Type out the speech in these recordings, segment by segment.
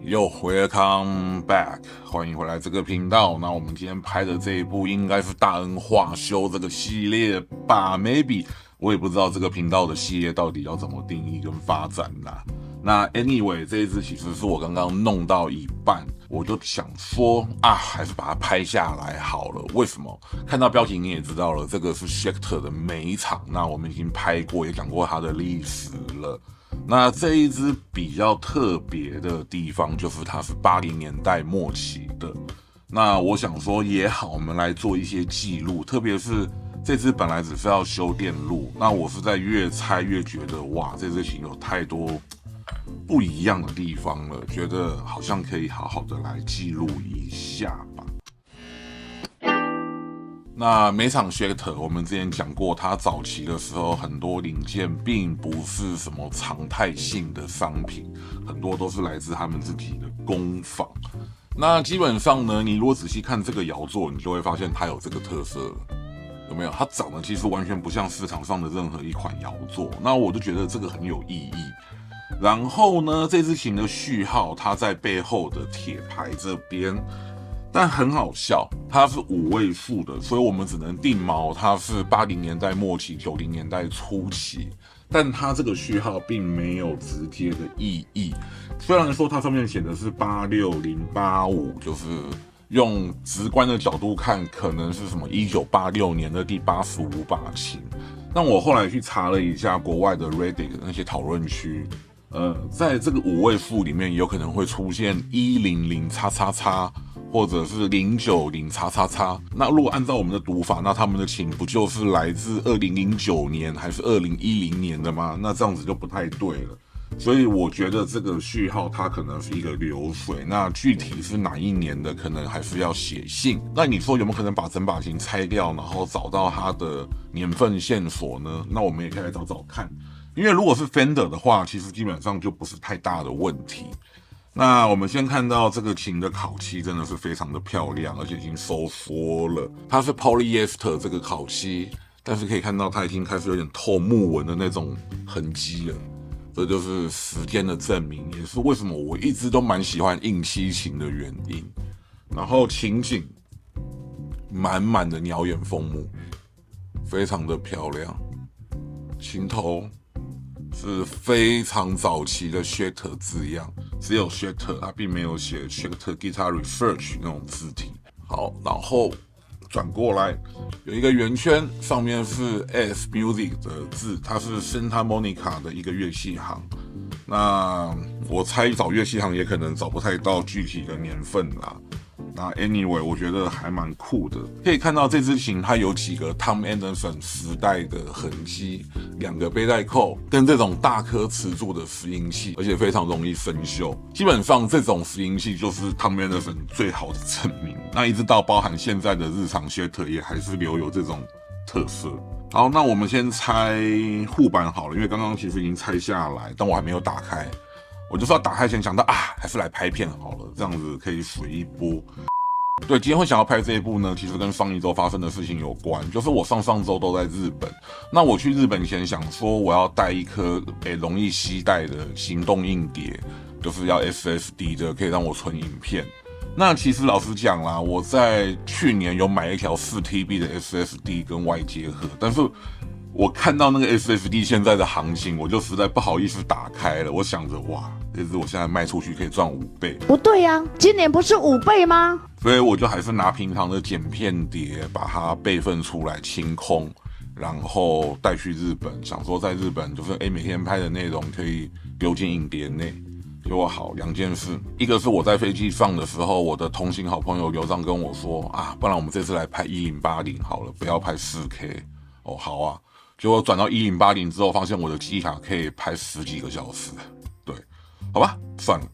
Welcome back， 欢迎回来这个频道。那我们今天拍的这一部应该是大恩化修这个系列吧 ？Maybe 我也不知道这个频道的系列到底要怎么定义跟发展啦。那 anyway， 这一支其实是我刚刚弄到一半，我就想说啊，还是把它拍下来好了。为什么？看到标题你也知道了，这个是 Schecter 的每一场。那我们已经拍过，也讲过它的历史了。那这一支比较特别的地方，就是它是80年代末期的。那我想说也好，我们来做一些记录，特别是这支本来只是要修电路，那我是在越猜越觉得哇，这支琴有太多不一样的地方了，觉得好像可以好好的来记录一下吧。那每场 Schecter 我们之前讲过，它早期的时候很多零件并不是什么常态性的商品，很多都是来自他们自己的工坊。那基本上呢，你如果仔细看这个摇座，你就会发现它有这个特色了，有没有？它长得其实完全不像市场上的任何一款摇座，那我就觉得这个很有意义。然后呢，这支琴的序号它在背后的铁牌这边。但很好笑，它是5位数的，所以我们只能定锚它是80年代末期、90年代初期，但它这个序号并没有直接的意义。虽然说它上面写的是86085，就是用直观的角度看，可能是什么1986年的第85把琴。但我后来去查了一下国外的 Reddit 那些讨论区。在这个5位数里面，有可能会出现100XXX，或者是090XXX。那如果按照我们的读法，那他们的琴不就是来自2009年还是2010年的吗？那这样子就不太对了。所以我觉得这个序号它可能是一个流水，那具体是哪一年的，可能还是要写信。那你说有没有可能把整把琴拆掉，然后找到它的年份线索呢？那我们也可以来找找看。因为如果是 Fender 的话，其实基本上就不是太大的问题。那我们先看到这个琴的烤漆真的是非常的漂亮，而且已经收缩了。它是 Polyester 这个烤漆，但是可以看到它已经开始有点透木纹的那种痕迹了。这就是时间的证明，也是为什么我一直都蛮喜欢硬漆琴的原因。然后琴颈满满的鸟眼枫木，非常的漂亮。琴头是非常早期的 Schecter 字样，只有 Schecter， 它并没有写 Schecter Guitar Research 那种字体。好，然后转过来有一个圆圈，上面是 S Music 的字，它是 Santa Monica 的一个乐器行。那我猜找乐器行也可能找不太到具体的年份啦。那 anyway， 我觉得还蛮酷的。可以看到这支琴它有几个 Tom Anderson 时代的痕迹，2个背带扣跟这种大颗磁柱的拾音器，而且非常容易生锈。基本上这种拾音器就是 Tom Anderson 最好的证明。那一直到包含现在的日常 Schecter 也还是留有这种特色。好，那我们先拆护板好了，因为刚刚其实已经拆下来，但我还没有打开。我就是要打开前想到啊，还是来拍片好了，这样子可以水一波。对，今天会想要拍这一部呢，其实跟上一周发生的事情有关，就是我上周都在日本。那我去日本前想说我要带一颗容易携带的行动硬碟，就是要 SSD 的，可以让我存影片。那其实老实讲啦，我在去年有买一条4TB 的 SSD 跟外接盒，但是我看到那个 SSD 现在的行情，我就实在不好意思打开了。我想着哇，这支我现在卖出去可以赚5倍。不对呀，今年不是5倍吗？所以我就还是拿平常的剪片碟把它备份出来清空，然后带去日本，想说在日本就是每天拍的内容可以丢进影碟内。结果好2件事，一个是我在飞机上的时候，我的同行好朋友刘章跟我说啊，不然我们这次来拍1080好了，不要拍4K。哦，好啊。结果转到1080之后，发现我的机卡可以拍10几个小时，对，好吧，算了。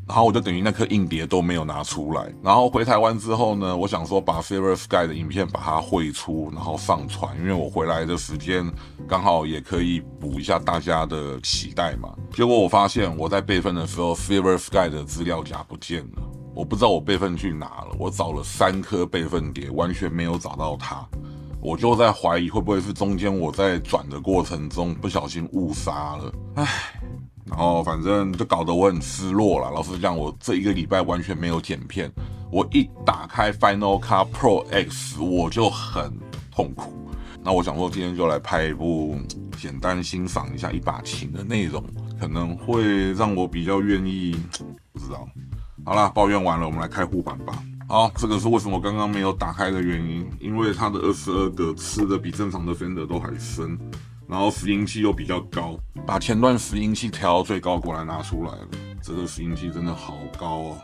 然后我就等于那颗硬碟都没有拿出来。然后回台湾之后呢，我想说把 Silver Sky 的影片把它汇出，然后上传，因为我回来的时间刚好也可以补一下大家的期待嘛。结果我发现我在备份的时候 ，Silver Sky 的资料夹不见了，我不知道我备份去哪了。我找了3颗备份碟，完全没有找到它。我就在怀疑会不会是中间我在转的过程中不小心误杀了。唉，然后反正就搞得我很失落啦。老实讲，我这一个礼拜完全没有剪片，我一打开 Final Cut Pro X 我就很痛苦。那我想说今天就来拍一部简单欣赏一下一把琴的内容，可能会让我比较愿意，不知道。好啦，抱怨完了，我们来开护板吧。好，这个是为什么我刚刚没有打开的原因，因为它的22个吃的比正常的 Fender 都还深，然后拾音器又比较高，把前段拾音器调到最高，果然拿出来了。这个拾音器真的好高哦。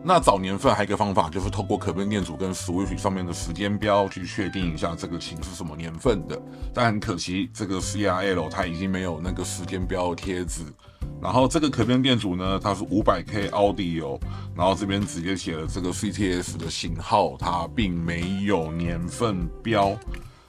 那早年份还有一个方法，就是透过可变电阻跟 Switch 上面的时间标去确定一下这个琴是什么年份的。但很可惜，这个 CRL 它已经没有那个时间标贴纸。然后这个可变电阻呢，它是 500K Audio， 然后这边直接写了这个 CTS 的型号，它并没有年份标。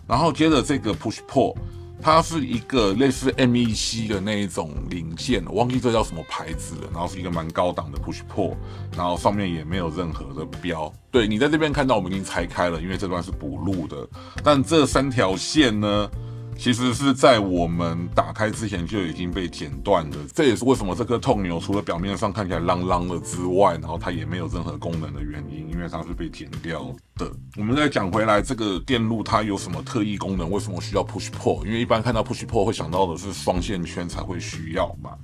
然后接着这个 Push Pull， 它是一个类似 MEC 的那一种零件，我忘记这叫什么牌子了。然后是一个蛮高档的 Push Pull， 然后上面也没有任何的标。对，你在这边看到我们已经拆开了，因为这段是补录的。但这3条线呢，其实是在我们打开之前就已经被剪断的，这也是为什么这颗痛钮除了表面上看起来啷啷的之外，然后它也没有任何功能的原因，因为它是被剪掉的。我们再讲回来，这个电路它有什么特异功能？为什么需要 push pull？ 因为一般看到 push pull 会想到的是双线圈才会需要嘛。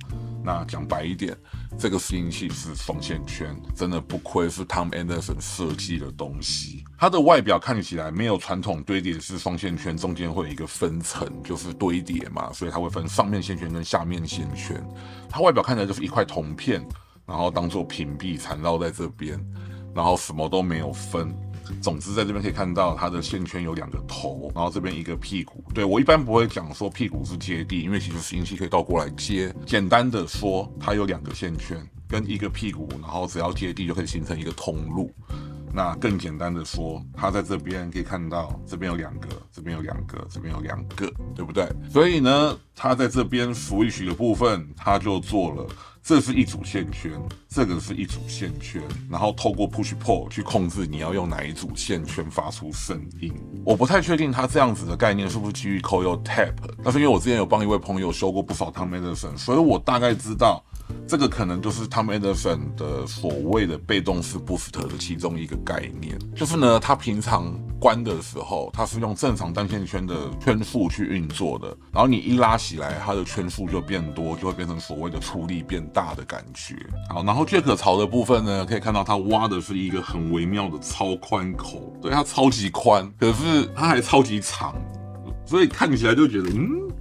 那讲白一点，这个拾音器是双线圈，真的不愧是 Tom Anderson 设计的东西。它的外表看起来没有传统堆叠式双线圈，中间会有一个分层，就是堆叠嘛，所以它会分上面线圈跟下面线圈。它外表看起来就是一块铜片，然后当做屏蔽缠绕在这边，然后什么都没有分。总之在这边可以看到它的线圈有2个头，然后这边一个屁股。对，我一般不会讲说屁股是接地，因为其实拾音器可以倒过来接。简单的说，它有2个线圈跟一个屁股，然后只要接地就可以形成一个通路。那更简单的说，它在这边可以看到，这边有2个，这边有2个，这边有2个，对不对？所以呢，它在这边 switch 的部分，它就做了，这是一组线圈，这个是一组线圈，然后透过 push pull 去控制你要用哪一组线圈发出声音。我不太确定它这样子的概念是不是基于 coil tap， 但是因为我之前有帮一位朋友修过不少 Tom Anderson， 所以我大概知道。这个可能就是 Tom Anderson 的所谓的被动式 boost 的其中一个概念，就是呢，他平常关的时候，它是用正常单线圈的圈数去运作的，然后你一拉起来，它的圈数就变多，就会变成所谓的出力变大的感觉。好，然后Jack槽的部分呢，可以看到它挖的是一个很微妙的超宽口，对，它超级宽，可是它还超级长，所以看起来就觉得，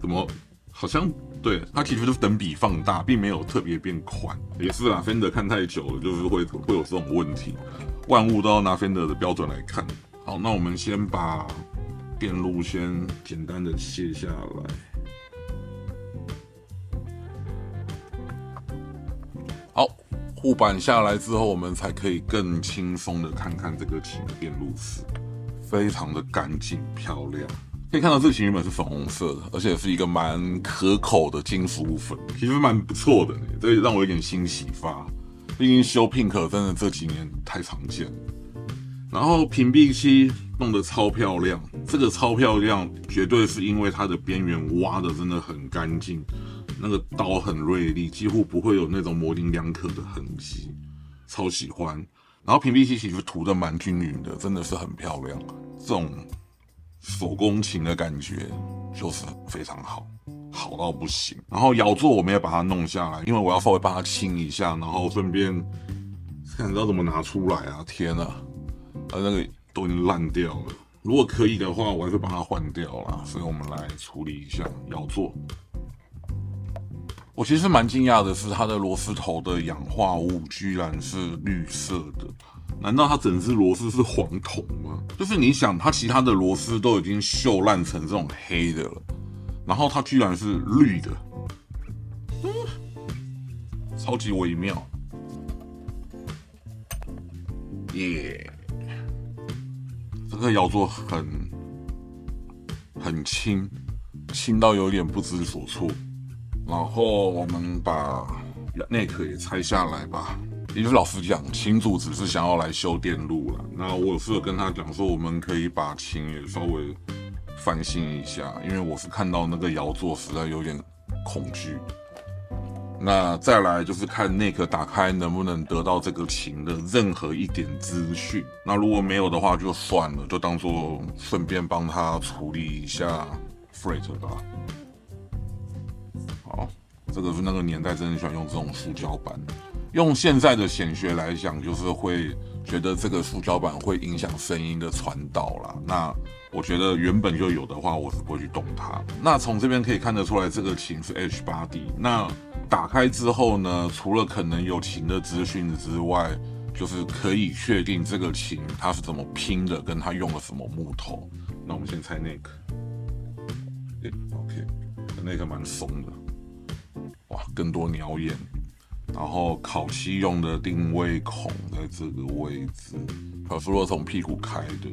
怎么好像。对，它其实就是等比放大，并没有特别变宽。也是啦 ，Fender 看太久了，就是会有这种问题。万物都要拿 Fender 的标准来看。好，那我们先把电路先简单的卸下来。好，护板下来之后，我们才可以更轻松的看看这个琴的电路丝，非常的干净漂亮。可以看到这个琴原本是粉红色的，而且是一个蛮可口的金属粉，其实蛮不错的呢，这让我有点新启发。毕竟修 Pink 真的这几年太常见了。然后屏蔽器弄得超漂亮，这个超漂亮绝对是因为它的边缘挖的真的很干净，那个刀很锐利，几乎不会有那种模棱两可的痕迹，超喜欢。然后屏蔽器其实涂的蛮均匀的，真的是很漂亮，这种手工琴的感觉就是非常好，好到不行。然后摇座我们也把它弄下来，因为我要稍微帮它清一下，然后顺便看要怎么拿出来啊！天啊，那个都已经烂掉了。如果可以的话，我还是帮它换掉啦。所以我们来处理一下摇座。我其实蛮惊讶的是，它的螺丝头的氧化物居然是绿色的。难道它整只螺丝是黄铜吗？就是你想，它其他的螺丝都已经锈烂成这种黑的了，然后它居然是绿的，超级微妙，耶！这个摇座很轻，轻到有点不知所措。然后我们把内壳也拆下来吧。也就是老实讲，琴主只是想要来修电路了。那我是有跟他讲说，我们可以把琴也稍微翻新一下，因为我是看到那个摇座实在有点恐惧。那再来就是看 Nick 打开能不能得到这个琴的任何一点资讯。那如果没有的话就算了，就当做顺便帮他处理一下 fret 吧。好，这个是那个年代真的喜欢用这种塑胶板。用现在的显学来讲，就是会觉得这个塑胶板会影响声音的传导啦。那我觉得原本就有的话，我是不会去动它。那从这边可以看得出来，这个琴是 H8D。那打开之后呢，除了可能有琴的资讯之外，就是可以确定这个琴它是怎么拼的，跟它用了什么木头。那我们先猜那个，OK， 那个蛮松的，哇，更多鸟眼。然后烤漆用的定位孔在这个位置，小弗洛从屁股开的。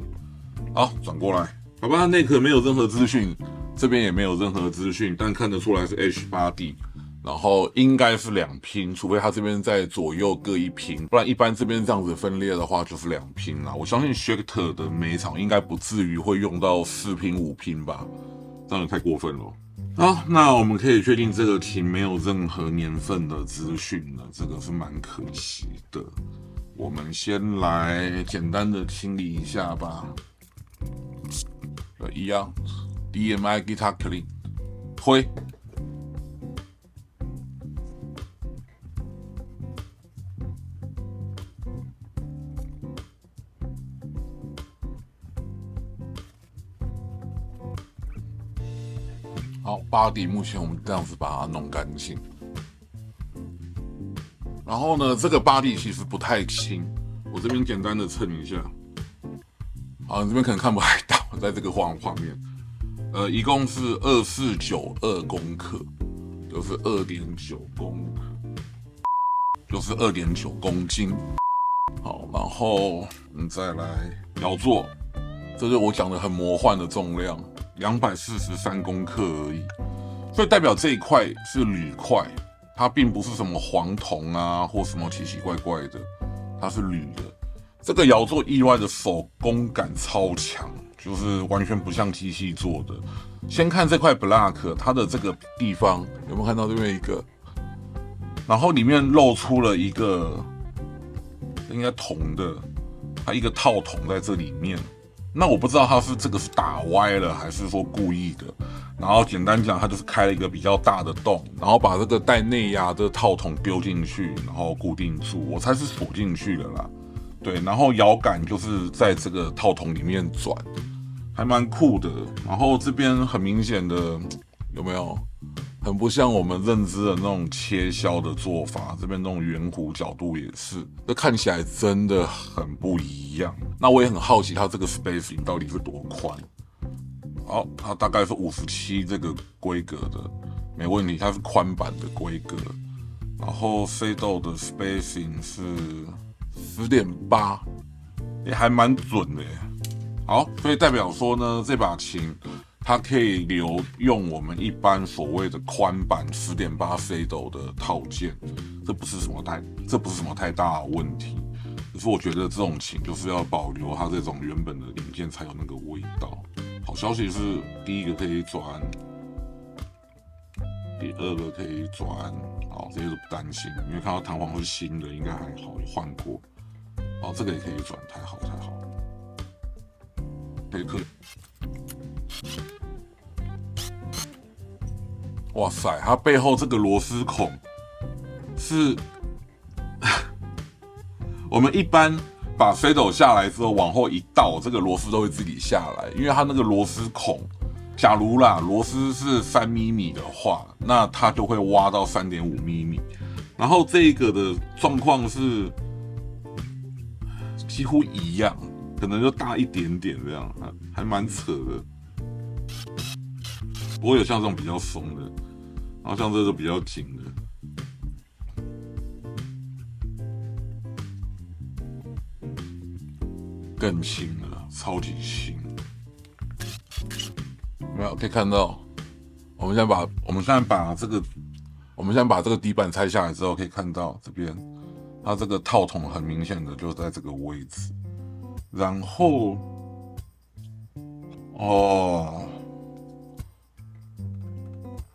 好，转过来，好吧，内壳没有任何资讯，这边也没有任何资讯，但看得出来是 H8D， 然后应该是2拼，除非它这边在左右各1拼，不然一般这边这样子分裂的话就是2拼啦。我相信 Schecter 的每一场应该不至于会用到4拼5拼吧，这样也太过分了。好，那我们可以确定这个琴没有任何年份的资讯了，这个是蛮可惜的。我们先来简单的清理一下吧。一样 ，DMI Guitar Clean， 推。好，body 目前我们这样子把它弄干净。然后呢，这个 body 其实不太轻，我这边简单的称一下。好，你这边可能看不太到，在这个画面，一共是2492公克，就是 2.9公斤。好，然后我们再来摇座，这就是我讲的很魔幻的重量。243公克而已，所以代表这一块是铝块，它并不是什么黄铜啊或什么奇奇怪怪的，它是铝的。这个摇座意外的手工感超强，就是完全不像机器做的。先看这块 black， 它的这个地方有没有看到这边一个，然后里面露出了一个应该铜的，它一个套筒在这里面。那我不知道它是这个是打歪了，还是说故意的。然后简单讲，它就是开了一个比较大的洞，然后把这个带内压的套筒丢进去，然后固定住。我猜是锁进去的啦。对，然后摇杆就是在这个套筒里面转，还蛮酷的。然后这边很明显的有没有？很不像我们认知的那种切削的做法，这边那种圆弧角度也是，这看起来真的很不一样。那我也很好奇它这个 spacing 到底是多宽。好，它大概是57这个规格的，没问题，它是宽版的规格。然后 Fado 的 spacing 是10.8，也还蛮准的耶。好，所以代表说呢，这把琴它可以留用我们一般所谓的宽版10.8 Fado 的套件，这不是什么太大的问题。可是我觉得这种琴就是要保留它这种原本的零件才有那个味道。好消息是，第一个可以转，第二个可以转，好，这些都不担心，因为看到弹簧是新的，应该还好，有换过。好，这个也可以转，太好。可以。哇塞，它背后这个螺丝孔是，我们一般把 Fado 下来之后往后一倒，这个螺丝都会自己下来，因为它那个螺丝孔，假如啦螺丝是3咪米的话，那它就会挖到3.5咪米，然后这个的状况是几乎一样，可能就大一点点这样，还蛮扯的。不过有像这种比较松的，然后像这个比较紧的。更轻了，超级轻。没有可以看到，我们现在把这个底板拆下来之后，可以看到这边，它这个套筒很明显的就在这个位置。然后，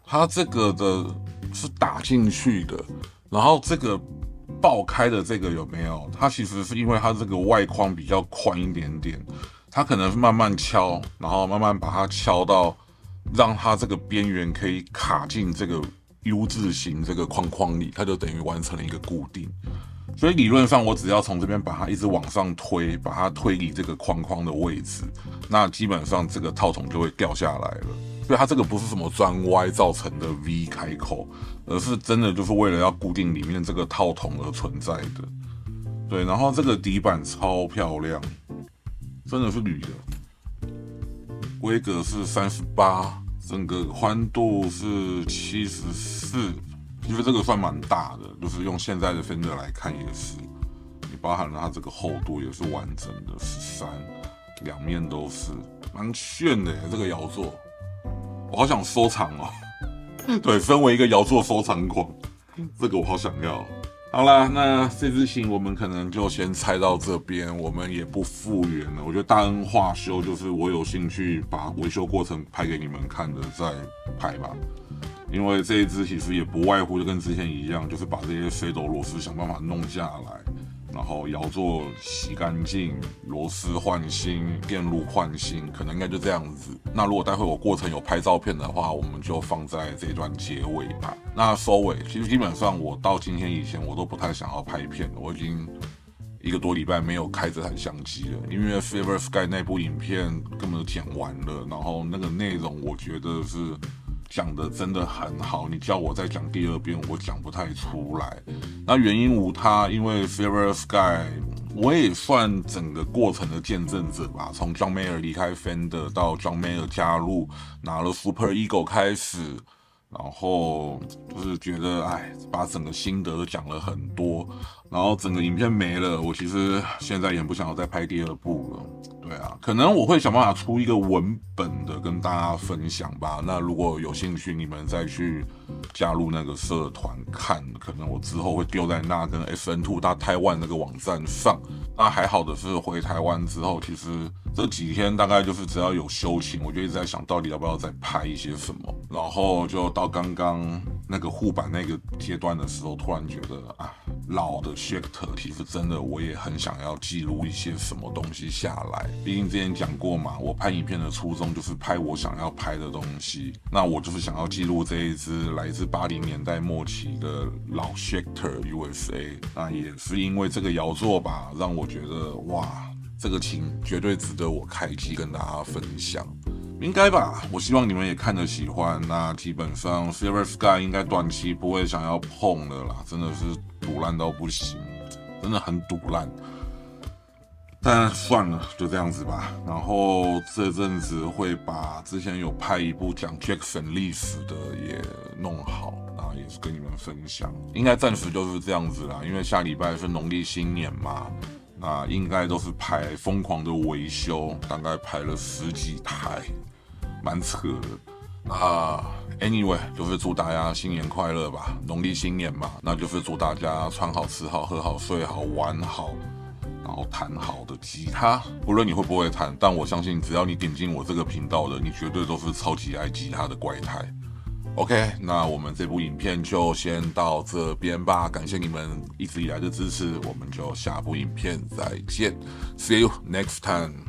它这个的是打进去的，然后这个爆开的这个有没有？它其实是因为它这个外框比较宽一点点，它可能是慢慢敲，然后慢慢把它敲到让它这个边缘可以卡进这个 U 字形这个框框里，它就等于完成了一个固定。所以理论上，我只要从这边把它一直往上推，把它推离这个框框的位置，那基本上这个套筒就会掉下来了。所以它这个不是什么钻歪造成的 V 开口，而是真的就是为了要固定里面这个套筒而存在的。对，然后这个底板超漂亮，真的是铝的，规格是38，整个宽度是74。其实这个算蛮大的，就是用现在的 Fender 来看也是，你包含了它这个厚度也是完整的13，两面都是，蛮炫的耶这个摇座，我好想收藏哦。对，身为一个摇座收藏狂，这个我好想要。好啦，那这支琴我们可能就先拆到这边，我们也不复原了。我觉得大恩化修就是我有兴趣把维修过程拍给你们看的再拍吧。因为这一支其实也不外乎就跟之前一样，就是把这些飞斗螺丝想办法弄下来，然后摇座洗干净，螺丝换新，电路换新，可能应该就这样子。那如果待会我过程有拍照片的话，我们就放在这一段结尾吧。那收尾，其实基本上我到今天以前我都不太想要拍片了，我已经1个多礼拜没有开这台相机了，因为 Silver Sky 那部影片根本就剪完了，然后那个内容我觉得是讲的真的很好，你叫我再讲第2遍，我讲不太出来。那原因无他，因为 Silver Sky 我也算整个过程的见证者吧。从 John Mayer 离开 Fender 到 John Mayer 加入，拿了 Super Ego 开始，然后就是觉得把整个心得都讲了很多，然后整个影片没了，我其实现在也不想要再拍第2部了。对啊，可能我会想办法出一个文本的跟大家分享吧。那如果有兴趣，你们再去加入那个社团看，可能我之后会丢在那跟 FN2 大台湾那个网站上。那还好的是回台湾之后，其实这几天大概就是只要有休息，我就一直在想到底要不要再拍一些什么。然后就到刚刚那个护板那个阶段的时候，突然觉得老的 Schecter 其实真的我也很想要记录一些什么东西下来。毕竟之前讲过嘛，我拍影片的初衷就是拍我想要拍的东西。那我就是想要记录这一支来自80年代末期的老 Schecter USA。那也是因为这个摇座吧，让我觉得哇，这个琴绝对值得我开机跟大家分享。应该吧，我希望你们也看得喜欢。那基本上 Silver Sky 应该短期不会想要碰的啦，真的是赌烂到不行，真的很赌烂。但算了，就这样子吧。然后这阵子会把之前有拍一部讲 Jackson 历史的也弄好，那也是跟你们分享。应该暂时就是这样子啦，因为下礼拜是农历新年嘛。那应该都是拍疯狂的维修，大概拍了10几台，蛮扯的。anyway， 就是祝大家新年快乐吧，农历新年嘛，那就是祝大家穿好、吃好、喝好、睡好、玩好，然后弹好的吉他。不论你会不会弹，但我相信只要你点进我这个频道的，你绝对都是超级爱吉他的怪胎。OK， 那我们这部影片就先到这边吧，感谢你们一直以来的支持，我们就下部影片再见 ，See you next time。